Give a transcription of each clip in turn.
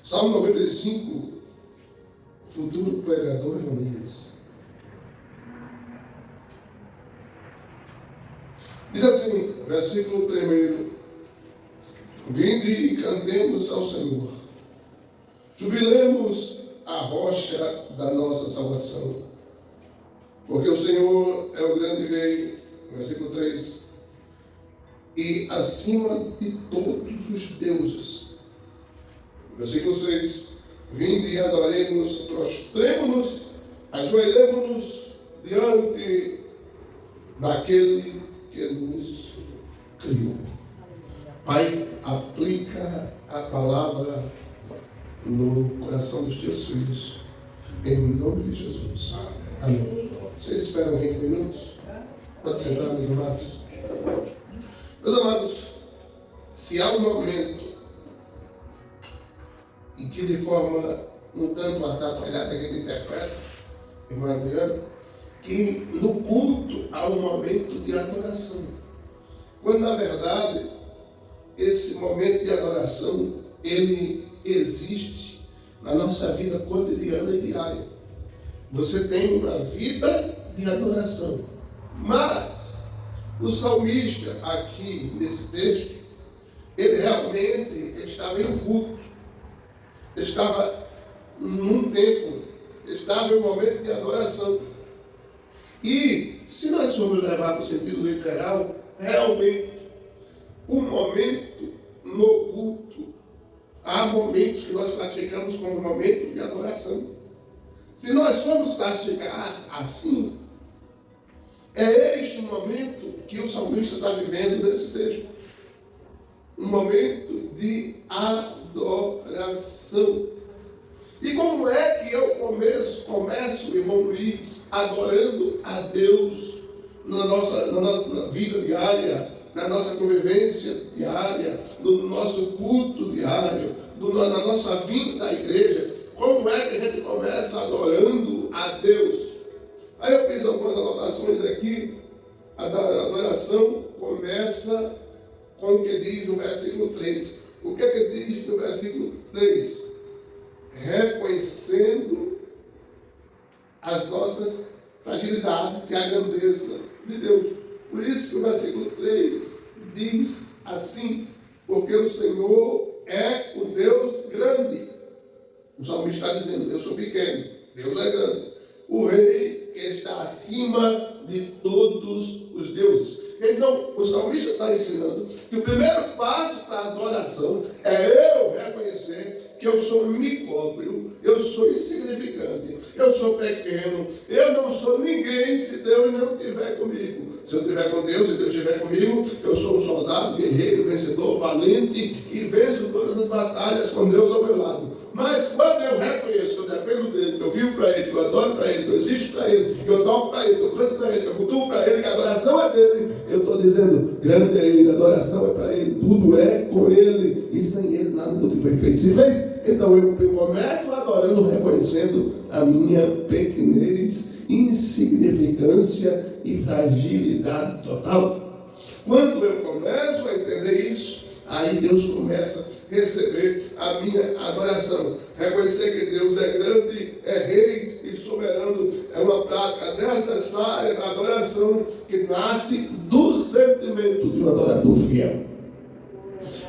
Salmo 95, futuro pregador Elias. Diz assim, versículo 1: Vinde e cantemos ao Senhor, jubilemos a rocha da nossa salvação, porque o Senhor é o grande rei, versículo 3, e acima de todos os deuses. Versículo 6, vinde e adoremos, prostremo-nos, ajoelhemo-nos diante daquele que nos criou. Pai, aplica a palavra no coração dos teus filhos, em nome de Jesus. Amém. Vocês esperam 20 minutos? Pode sentar, meus amados. Meus amados, se há um momento em que de forma um tanto atrapalhada a gente interpreta, irmão Adriano, que no culto há um momento de adoração. Quando na verdade esse momento de adoração, ele existe na nossa vida cotidiana e diária. Você tem uma vida de adoração. Mas o salmista aqui nesse texto, ele realmente estava em culto. Estava num templo, estava em um momento de adoração. E se nós formos levar para o sentido literal, realmente, um momento no culto, há momentos que nós classificamos como momento de adoração. Se nós formos classificar assim, é este momento que o salmista está vivendo nesse texto. Um momento de adoração. E como é que eu começo, irmão Luiz, adorando a Deus na nossa vida diária, na nossa convivência diária, no nosso culto diário, na nossa vinda à igreja? Como é que a gente começa adorando a Deus? Aí eu fiz algumas anotações aqui. A adoração começa com o que diz no versículo 3. O que é que diz no versículo 3? Reconhecendo as nossas fragilidades e a grandeza de Deus. Por isso que o versículo 3 diz assim: porque o Senhor é o Deus grande. O salmista está dizendo: eu sou pequeno, Deus é grande. O rei que está acima de todos os deuses. Então, o salmista está ensinando que o primeiro passo para a adoração é eu reconhecer que eu sou micóbrio, eu sou insignificante, eu sou pequeno, eu não sou ninguém se Deus não estiver comigo. Se eu estiver com Deus e Deus estiver comigo, eu sou um soldado, guerreiro, vencedor, valente e venço todas as batalhas com Deus ao meu lado. Mas quando eu reconheço que eu dependo dele, que eu vivo para ele, que eu adoro para ele, que eu existo para ele, que eu toco para ele, que eu canto para ele, que eu cultuo para ele, que a adoração é dele, eu estou dizendo: grande é ele, a adoração é para ele, tudo é com ele, e sem ele nada do que foi feito se fez. Então eu começo adorando, reconhecendo a minha pequenez, insignificância e fragilidade total. Quando eu começo a entender isso, aí Deus começa a receber a minha adoração. Reconhecer que Deus é grande, é rei e soberano, é uma prática necessária da adoração que nasce do sentimento de um adorador fiel.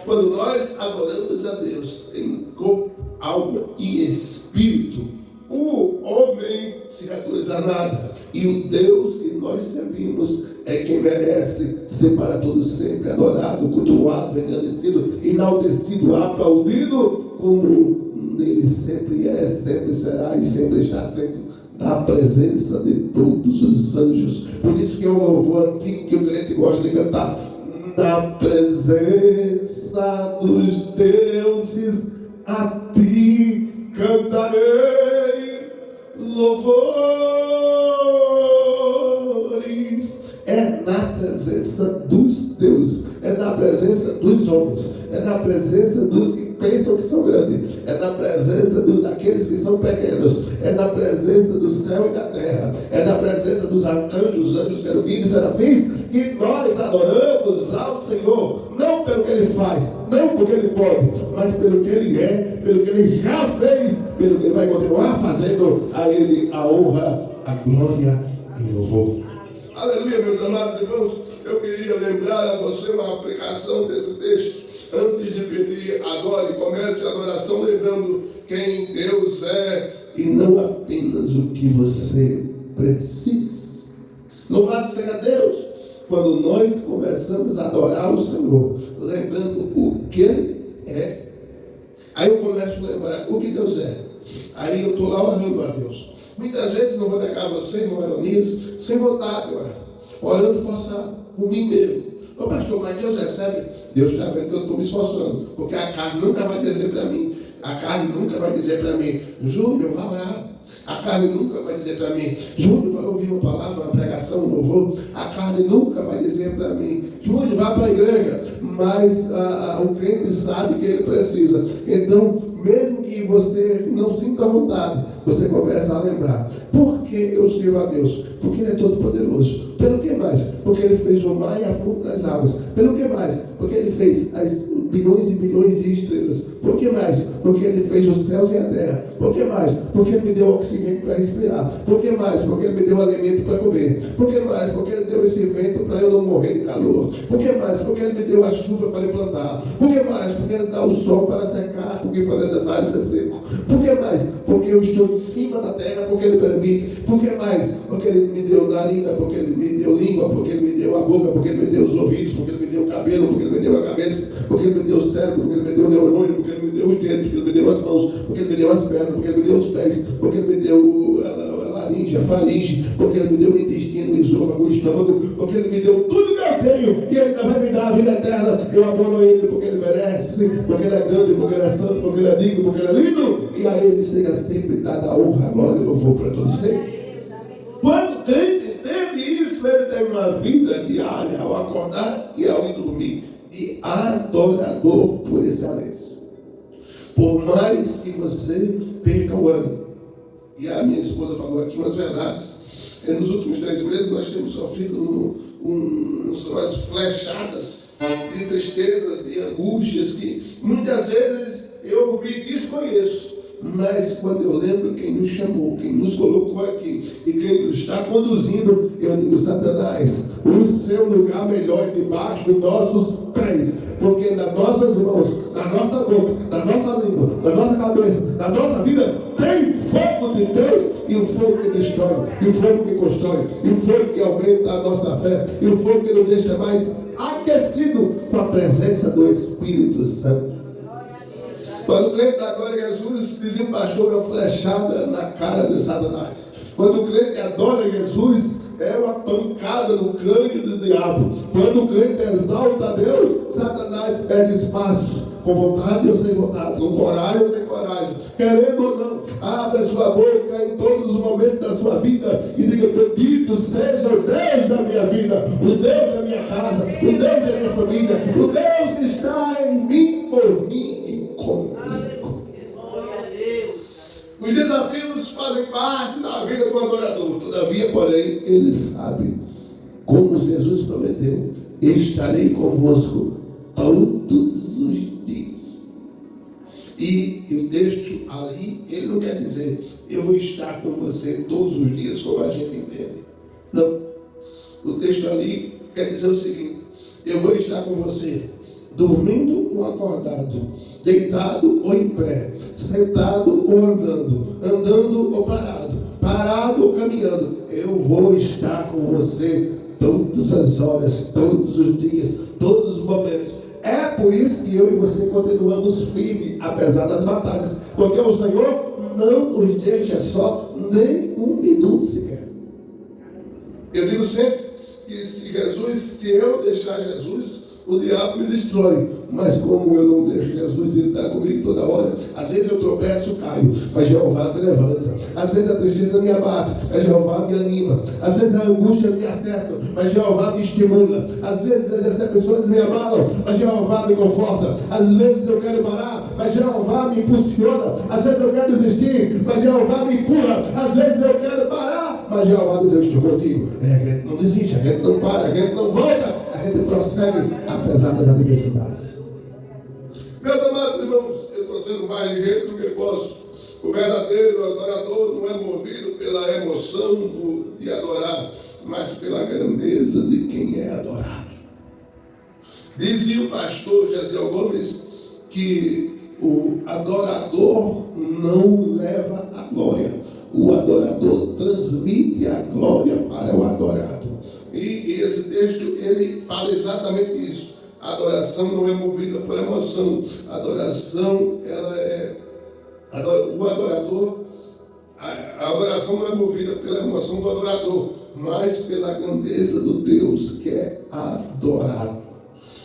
Quando nós adoramos a Deus em corpo, alma e espírito, o homem se reduz a nada. E o Deus que nós servimos é quem merece ser para todos sempre adorado, cultuado, engrandecido, enaltecido, aplaudido, como ele sempre é, sempre será e sempre está sendo, da presença de todos os anjos. Por isso que é um louvor antigo que o crente gosta de cantar: na presença dos deuses a ti cantarei louvores. É na presença dos deuses, é na presença dos homens, é na presença dos que pensam que são grandes, é na presença daqueles que são pequenos, é na presença do céu e da terra, é na presença dos arcanjos, anjos, querubins e serafins, que nós adoramos ao Senhor, não pelo que Ele faz, não porque ele pode, mas pelo que ele é, pelo que ele já fez, pelo que ele vai continuar fazendo. A ele a honra, a glória e o louvor. Aleluia, meus amados irmãos. Eu queria lembrar a você uma aplicação desse texto. Antes de pedir, adore, comece a adoração lembrando quem Deus é e não apenas o que você precisa. Louvado seja Deus quando nós começamos a adorar o Senhor, lembrando o que Ele é. Aí eu começo a lembrar o que Deus é. Aí eu estou lá orando a Deus. Muitas vezes, não vou negar você, irmão Elonias, sem vontade, orando forçado, por mim mesmo. Ô pastor, mas Deus recebe? Deus está vendo que eu estou me esforçando, porque a carne nunca vai dizer para mim, Júnior, vai orar. A carne nunca vai dizer para mim, Júnior, vai ouvir uma palavra, uma pregação, um louvor. A carne nunca vai dizer para mim, Júnior, vá para a igreja. Mas o crente sabe que ele precisa. Então, mesmo que você não sinta vontade, você começa a lembrar. Por que eu sirvo a Deus? Porque Ele é todo poderoso. Pelo que mais? Porque Ele fez o mar e a fonte das águas. Pelo que mais? Porque Ele fez as bilhões e bilhões de estrelas. Por que mais? Porque Ele fez os céus e a terra. Por que mais? Porque Ele me deu oxigênio para respirar. Por que mais? Porque Ele me deu alimento para comer. Por que mais? Porque Ele deu esse vento para eu não morrer de calor. Por que mais? Porque Ele me deu a chuva para eu plantar. Por que mais? Porque Ele dá o sol para secar, porque for necessário ser seco. Por que mais? Porque eu estou em cima da terra, porque Ele permite. Por que mais? Porque Ele me deu narina, porque Ele me deu língua, porque Ele me deu a boca, porque Ele me deu os ouvidos, porque Ele me deu o cabelo, porque Ele me deu a cabeça, porque Ele me deu o cérebro, porque Ele me deu o neurônio, porque Ele me deu os dedos, porque Ele me deu as mãos, porque Ele me deu as pernas, porque Ele me deu os pés, porque Ele me deu a laringe, a faringe, porque Ele me deu o intestino, o esôfago, o estômago, porque Ele me deu tudo que eu tenho e Ele ainda vai me dar a vida eterna. Eu adoro Ele porque Ele merece, porque Ele é grande, porque Ele é santo, porque Ele é digno, porque Ele é lindo, e a Ele seja sempre dada a honra, a glória e louvor para todos sempre. Quando o crente entende isso, ele tem uma vida diária ao acordar e ao ir dormir de adorador por excelência. Por mais que você perca o ano, e a minha esposa falou aqui umas verdades, nos últimos 3 meses nós temos sofrido são as flechadas de tristezas, de angústias, que muitas vezes eu me desconheço. Mas quando eu lembro quem nos chamou, quem nos colocou aqui e quem nos está conduzindo, eu digo, Satanás, o seu lugar melhor é debaixo dos nossos pés, porque nas nossas mãos, na nossa boca, na nossa língua, na nossa cabeça, na nossa vida, tem fogo de Deus, e o fogo que destrói, e o fogo que constrói, e o fogo que aumenta a nossa fé, e o fogo que nos deixa mais aquecido com a presença do Espírito Santo. Quando o crente da glória a Jesus, dizia um pastor, é uma flechada na cara de Satanás. Quando o crente adora Jesus, é uma pancada no crânio do diabo. Quando o crente exalta a Deus, Satanás pede espaço, com vontade ou sem vontade, com coragem ou sem coragem, querendo ou não. Abre a sua boca em todos os momentos da sua vida e diga, bendito seja o Deus da minha vida, o Deus da minha casa, o Deus da minha família, o Deus que está em mim, por mim e comigo. Os desafios fazem parte da vida do adorador. Todavia, porém, ele sabe, como Jesus prometeu, estarei convosco todos os dias. E o texto ali, ele não quer dizer, eu vou estar com você todos os dias, como a gente entende. Não. O texto ali quer dizer o seguinte, eu vou estar com você dormindo ou acordado, deitado ou em pé, sentado ou andando ou parado ou caminhando. Eu vou estar com você todas as horas, todos os dias, todos os momentos. É por isso que eu e você continuamos firmes, apesar das batalhas, porque o Senhor não nos deixa só nem um minuto sequer. Eu digo sempre que se eu deixar Jesus, o diabo me destrói, mas como eu não deixo Jesus, Ele está comigo toda hora. Às vezes eu tropeço, caio, mas Jeová me levanta. Às vezes a tristeza me abate, mas Jeová me anima. Às vezes a angústia me acerta, mas Jeová me estimula. Às vezes as decepções me abalam, mas Jeová me conforta. Às vezes eu quero parar, mas Jeová me impulsiona. Às vezes eu quero desistir, mas Jeová me empurra. Às vezes eu quero parar, mas Jeová diz, eu estou contigo. A gente não desiste, a gente não para, a gente não volta, a gente prossegue apesar das adversidades. você não vai de jeito que posso. O verdadeiro adorador não é movido pela emoção de adorar, mas pela grandeza de quem é adorado. Dizia o pastor Jaziel Gomes que o adorador não leva a glória, o adorador transmite a glória para o adorado. E esse texto, ele fala exatamente isso. A adoração não é movida por emoção. A adoração, ela é... O adorador... A adoração não é movida pela emoção do adorador, mas pela grandeza do Deus que é adorado.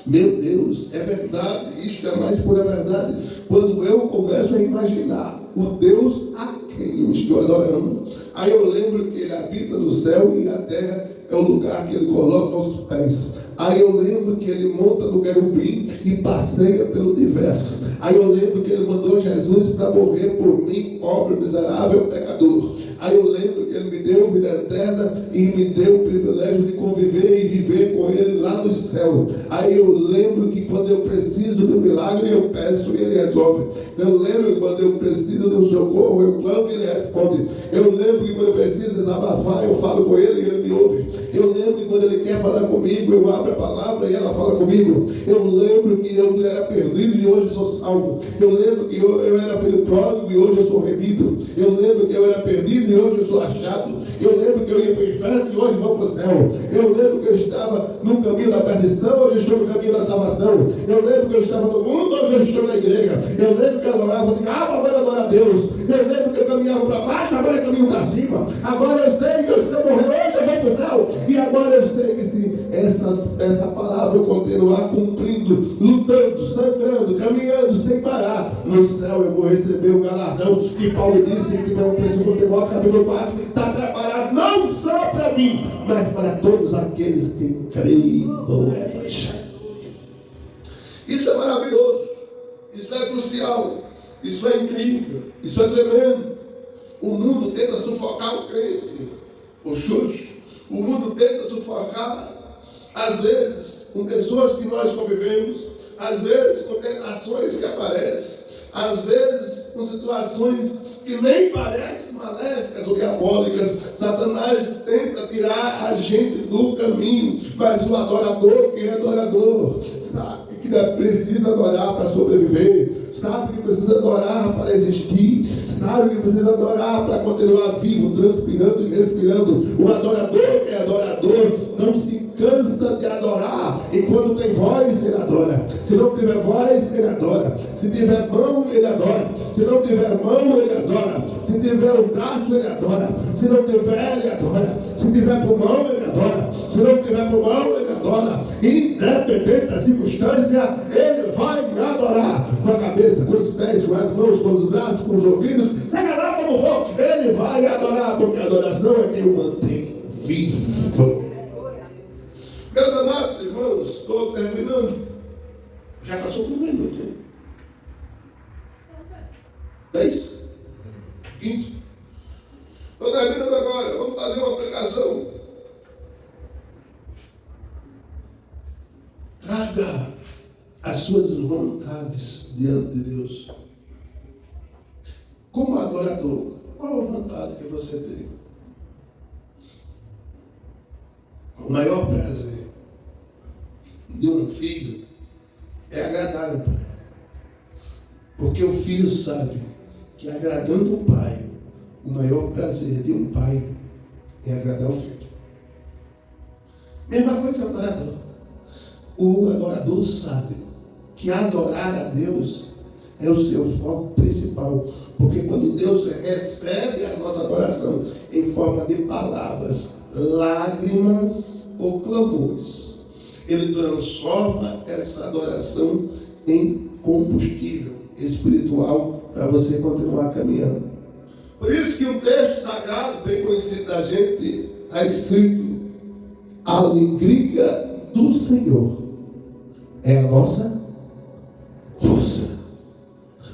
Meu Deus, é verdade, isto é mais pura verdade. Quando eu começo a imaginar o Deus a quem eu estou adorando, aí eu lembro que Ele habita no céu e a terra é o lugar que Ele coloca aos pés. Aí eu lembro que Ele monta no querubim e passeia pelo universo. Aí eu lembro que Ele mandou Jesus para morrer por mim, pobre, miserável, pecador. Aí eu lembro que Ele me deu vida eterna e me deu o privilégio de conviver e viver com Ele lá no céu. Aí eu lembro que quando eu preciso de um milagre, eu peço e Ele resolve. Eu lembro que quando eu preciso de um socorro, eu clamo e Ele responde. Eu lembro que quando eu preciso desabafar, eu falo com Ele e Ele me ouve. Eu lembro que quando Ele quer falar comigo, eu abro a palavra e ela fala comigo. Eu lembro que eu era perdido e hoje sou salvo. Eu lembro que eu era filho pródigo e hoje eu sou remido. Eu lembro que eu era perdido e hoje eu sou achado. Eu lembro que eu ia para o inferno e hoje vou para o céu. Eu lembro que eu estava no caminho da perdição, hoje estou no caminho da salvação. Eu lembro que eu estava no mundo, hoje eu estou na igreja. Eu lembro que eu adorava, agora eu adoro a Deus. Eu lembro que eu caminhava para baixo, agora eu caminho para cima. Agora eu sei que se eu morrer hoje, eu vou para o céu. E agora eu sei que se essa palavra eu continuar cumprindo, lutando, sangrando, caminhando sem parar, no céu eu vou receber o galardão que Paulo disse que não precisa do Timóteo, capítulo 4, está preparado não só para mim, mas para todos aqueles que creem no Evangelho. Isso é maravilhoso, isso é crucial, isso é incrível, isso é tremendo. O mundo tenta sufocar o crente, o xuxo. O mundo tenta sufocar, às vezes, com pessoas que nós convivemos, às vezes com tentações que aparecem, às vezes com situações que nem parecem maléficas ou diabólicas. Satanás tenta tirar a gente do caminho, mas o adorador que é adorador sabe que precisa adorar para sobreviver, sabe que precisa adorar para existir, sabe que precisa adorar para continuar vivo, transpirando e respirando. O adorador que é adorador não se cansa de adorar, e quando tem voz, ele adora. Se não tiver voz, ele adora. Se tiver mão, ele adora. Se não tiver mão, ele adora. Se tiver o braço, ele adora. Se não tiver, ele adora. Se tiver pulmão, ele adora. Se não tiver pulmão, ele adora. Independente da circunstância, ele vai adorar. Com a cabeça, com os pés, com as mãos, com os braços, com os ouvidos, seja lá como for, ele vai adorar, porque a adoração é quem o mantém vivo. Meus amados irmãos, estou terminando. Já passou por 1 minuto, hein? 10? 15? Estou terminando agora. Vamos fazer uma pregação. Traga as suas vontades diante de Deus. Como adorador, qual a vontade que você tem? O maior prazer de um filho é agradar o pai. Porque o filho sabe que agradando o pai, o maior prazer de um pai é agradar o filho. Mesma coisa o adorador. O adorador sabe que adorar a Deus é o seu foco principal. Porque quando Deus recebe a nossa adoração em forma de palavras, lágrimas ou clamores, Ele transforma essa adoração em combustível espiritual para você continuar caminhando. Por isso que um texto sagrado, bem conhecido da gente, está escrito: a alegria do Senhor é a nossa força.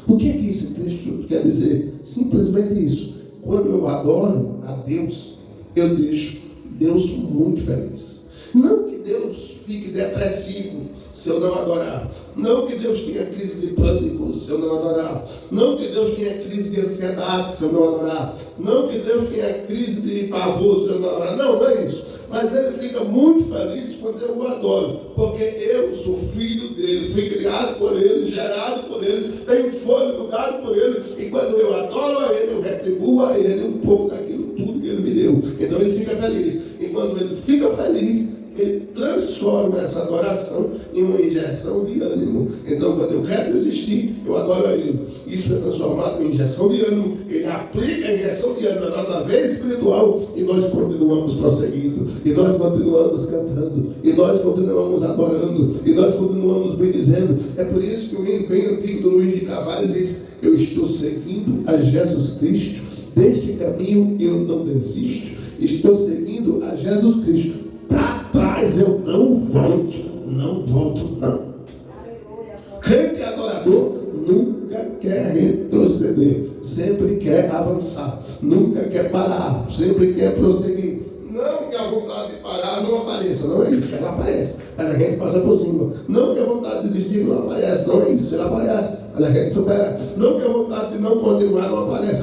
O que é que esse texto quer dizer? Simplesmente isso. Quando eu adoro a Deus, eu deixo Deus muito feliz. Não que Deus fique depressivo se eu não adorar. Não que Deus tenha crise de pânico se eu não adorar. Não que Deus tenha crise de ansiedade se eu não adorar. Não que Deus tenha crise de pavor se eu não adorar. Não, não é isso. Mas ele fica muito feliz quando eu o adoro, porque eu sou filho dele, fui criado por ele, gerado por ele, tenho fôlego dado por ele, e quando eu adoro a ele, eu retribuo a ele um pouco daquilo tudo que ele me deu. Então ele fica feliz, e quando ele fica feliz, ele transforma essa adoração em uma injeção de ânimo. Então, quando eu quero desistir, eu adoro a ele. Isso é transformado em injeção de ânimo. Ele aplica a injeção de ânimo na nossa vida espiritual e nós continuamos prosseguindo. E nós continuamos cantando. E nós continuamos adorando. E nós continuamos bendizendo. É por isso que o hino bem antigo do Luiz de Carvalho diz: eu estou seguindo a Jesus Cristo. Deste caminho eu não desisto. Estou seguindo a Jesus Cristo. Para trás eu não volto não. Crente adorador nunca quer retroceder, sempre quer avançar, nunca quer parar, sempre quer prosseguir. Não que a vontade de parar não apareça, não é isso, ela aparece, mas a gente passa por cima. Não que a vontade de desistir não aparece, não é isso, ela aparece, mas a gente supera. Não que a vontade de não continuar não aparece,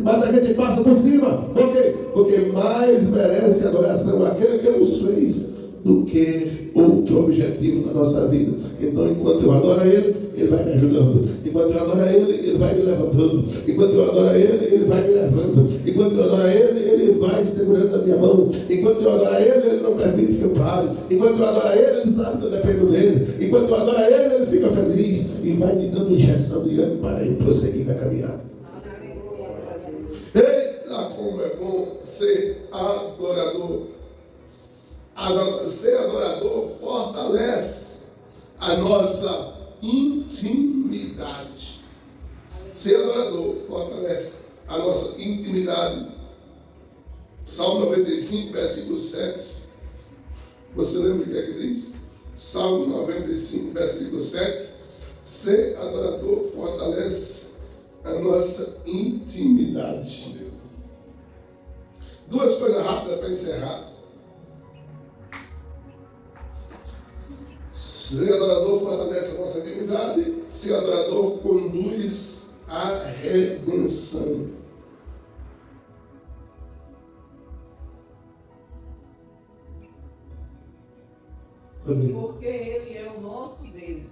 mas a gente passa por cima. Por quê? Porque mais merece adoração aquele que nos fez do que outro objetivo na nossa vida. Então, enquanto eu adoro a Ele, Ele vai me ajudando. Enquanto eu adoro a Ele, Ele vai me levantando. Enquanto eu adoro a Ele, Ele vai me levando. Enquanto eu adoro a Ele, Ele vai segurando a minha mão. Enquanto eu adoro a Ele, Ele não permite que eu pare. Enquanto eu adoro a Ele, Ele sabe que eu dependo dEle. Enquanto eu adoro a Ele, Ele fica feliz e vai me dando injeção de ânimo para ir prosseguir na caminhada. Eita, como é bom ser adorador. Ser adorador fortalece a nossa intimidade. Ser adorador fortalece a nossa intimidade. Salmo 95, versículo 7. Você lembra o que é que diz? Salmo 95, versículo 7. Ser adorador fortalece a nossa intimidade. Duas coisas rápidas para encerrar. Ser adorador fortalece a nossa intimidade. Ser adorador conduz à redenção. Porque Ele é o nosso Deus.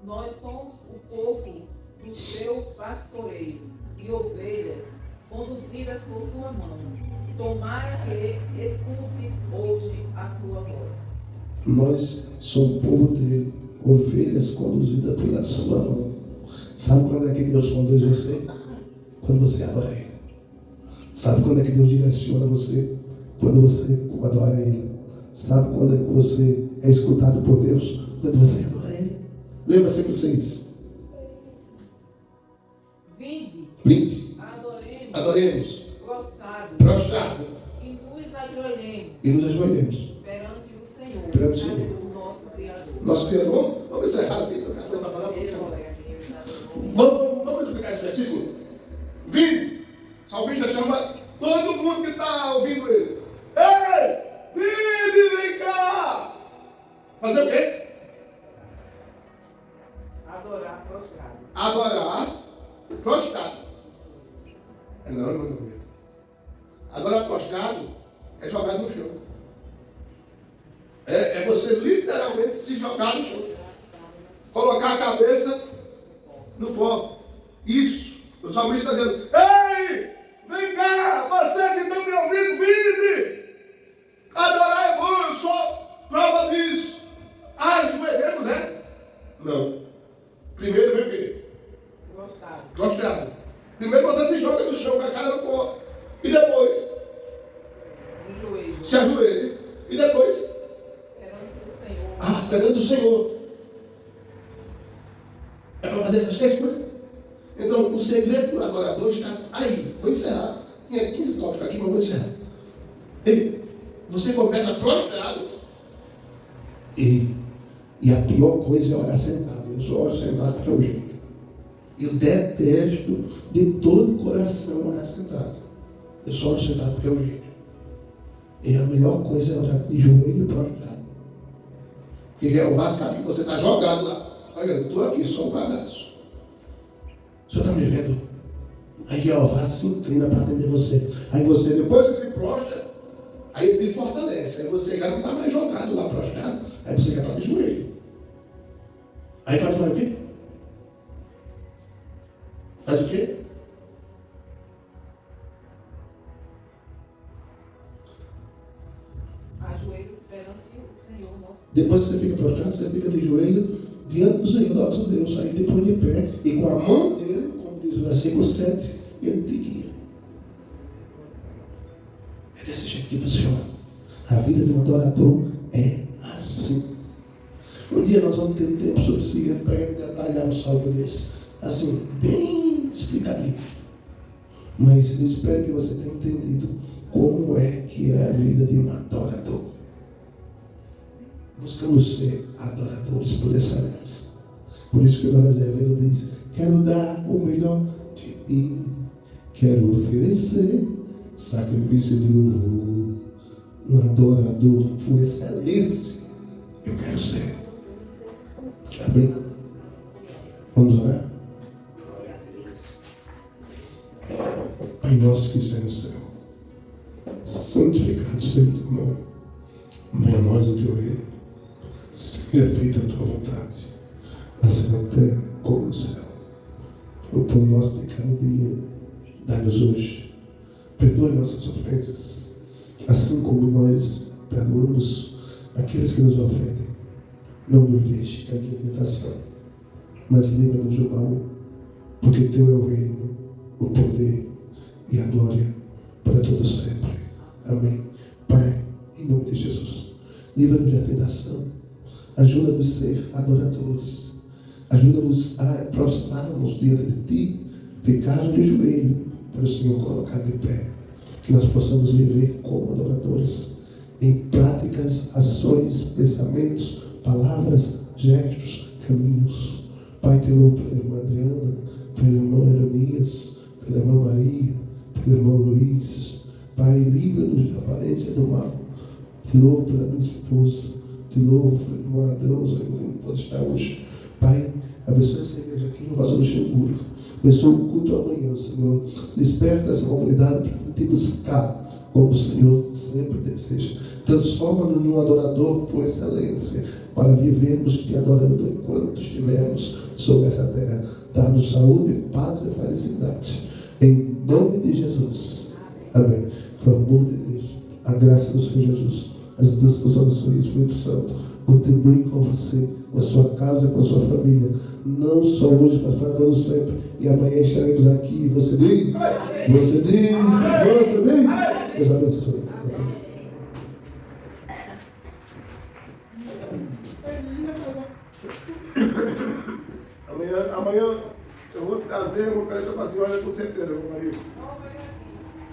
Nós somos o povo do seu pastoreio e ovelhas conduzidas por sua mão. Tomara que escutes hoje a sua voz. Nós somos o povo dele, ovelhas conduzidas pela sua mão. Sabe quando é que Deus conduz você? Quando você adora Ele. Sabe quando é que Deus direciona você? Quando você adora Ele. Sabe quando é que você é escutado por Deus? Quando você adora Ele. Lembra sempre isso. Vinde. Adoremos. Prostrado. E nos ajoelhemos. Perante o Senhor. Nosso Criador. Vamos encerrar aqui. Vamos explicar esse versículo? Vinde. O salmista chama todo mundo que está ouvindo ele. Ei! Vinde, vem cá! Fazer o quê? Adorar prostrado. Adorar prostrado. Não. Adorar prostrado é jogar no chão. É você literalmente se jogar no chão. Colocar a cabeça no pó. Isso. O salmista está dizendo: ei, vem cá, vocês estão me ouvindo, vinde. Adorar é bom, eu sou prova disso. Ajoelhemos, é? Não. Primeiro vem o quê? Prostrado. Primeiro você se joga no chão com a cara no pó. E depois? No joelho. Se ajoelha. E depois? Perante o Senhor. É para fazer essas três coisas. Então, o segredo do adorador está aí. Vou encerrar. Tinha 15 tópicos aqui, mas vou encerrar. E você começa prostrado. E a pior coisa é orar sentado. Eu só oro sentado porque é o jeito. Eu detesto de todo o coração orar sentado. Eu só oro sentado porque é o jeito. E a melhor coisa é orar de joelho e prostrado. Porque Jeová sabe que você está jogado lá. Olha, eu estou aqui, só um pedaço. O senhor está me vendo? Aí, ó, vá se inclina para atender você. Aí você, depois que se prostra, aí ele te fortalece. Aí você já não está mais jogado lá prostrado. Aí você já está de joelho. Aí faz mais o quê? Faz o quê? Ajoelhos perante o Senhor nosso. Depois que você fica prostrado, você fica de joelho diante do Senhor nosso Deus. Aí te põe de pé e com a mão dele, como diz o versículo 7, ele te guia. É desse jeito que funciona. A vida de um adorador é assim. Um dia nós vamos ter tempo suficiente para detalhar um salmo desse. Assim, bem explicadinho. Mas eu espero que você tenha entendido como é que é a vida de um adorador. Buscamos ser adoradores por excelência. Por isso que o Azevedo diz: quero dar o melhor de mim, quero oferecer sacrifício de louvor, um adorador por excelência. Eu quero ser. Amém? Vamos orar? Pai nosso que está no céu, santificado seja o teu nome. Venha a nós o teu reino. Seja feita a tua vontade, assim na terra como no céu. O pão nosso de cada dia, dá-nos hoje. Perdoe nossas ofensas, assim como nós perdoamos aqueles que nos ofendem. Não nos deixe cair em tentação, mas livra-nos do mal, porque teu é o reino, o poder e a glória para todos sempre. Amém. Pai, em nome de Jesus, livra-nos da tentação. Ajuda-nos a ser adoradores. Ajuda-nos a prostrar-nos diante de Ti, ficar de joelho para o Senhor colocar de pé. Que nós possamos viver como adoradores, em práticas, ações, pensamentos, palavras, gestos, caminhos. Pai, te louvo pela irmã Adriana, pelo irmão Heronias, pela irmã Maria, pelo irmão Luiz. Pai, livra-nos da aparência do mal. Te louvo pela minha esposa. Te louvo pelo irmão Adão, onde pode estar hoje. Pai, abençoe essa igreja aqui em Rosa Luxemburgo. Abençoe o culto amanhã, Senhor. Desperta essa comunidade para te buscar, como o Senhor sempre deseja. Transforma-nos num adorador por excelência, para vivermos te adorando enquanto estivermos sobre essa terra. Dá-nos saúde, paz e felicidade. Em nome de Jesus. Amém. Pelo amor de Deus, a graça do Senhor Jesus, as duas consolações do Espírito Santo continuem com você, com a sua casa, com a sua família, não só hoje, mas para todos sempre. E amanhã estaremos aqui. Você diz? Você diz? Você diz? Deus abençoe. Amanhã eu vou trazer uma coisa para a senhora com certeza, meu marido.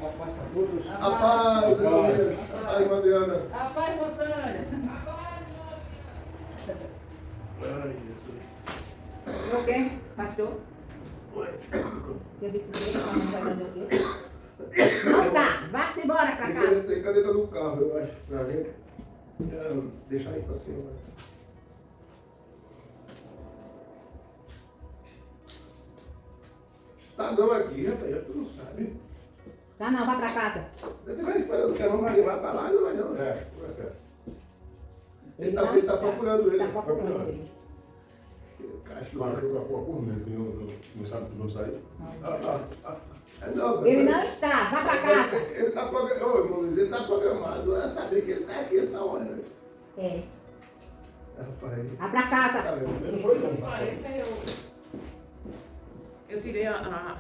A paz para todos. A paz, Elias. A paz, Mariana. A paz, Botânia. Ai, Jesus. Eu quem? Pastor? Serviço dele, a mãe vai fazer o quê? Não tá, vá-se embora pra casa. Tem caneta no carro, eu acho, pra gente. Deixa aí pra senhora. Tá não aqui, rapaz, tu não sabe. Tá não, vá pra casa. Você estiver esperando que a Maria vá pra lá, não vai não. É, tá certo. Ele tá procurando ele. Tá procurando ele. Mas jogar com a curva, que não sabe que não sair. Não, Ele não está, vá pra casa. Ele tá programado, ô irmão Luiz, ele tá programado. É saber que ele tá aqui essa hora, né? É, Rapaz. vá pra casa. Tá vendo? Eu não sou não. Parece eu tirei a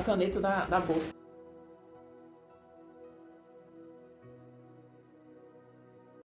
caneta da bolsa.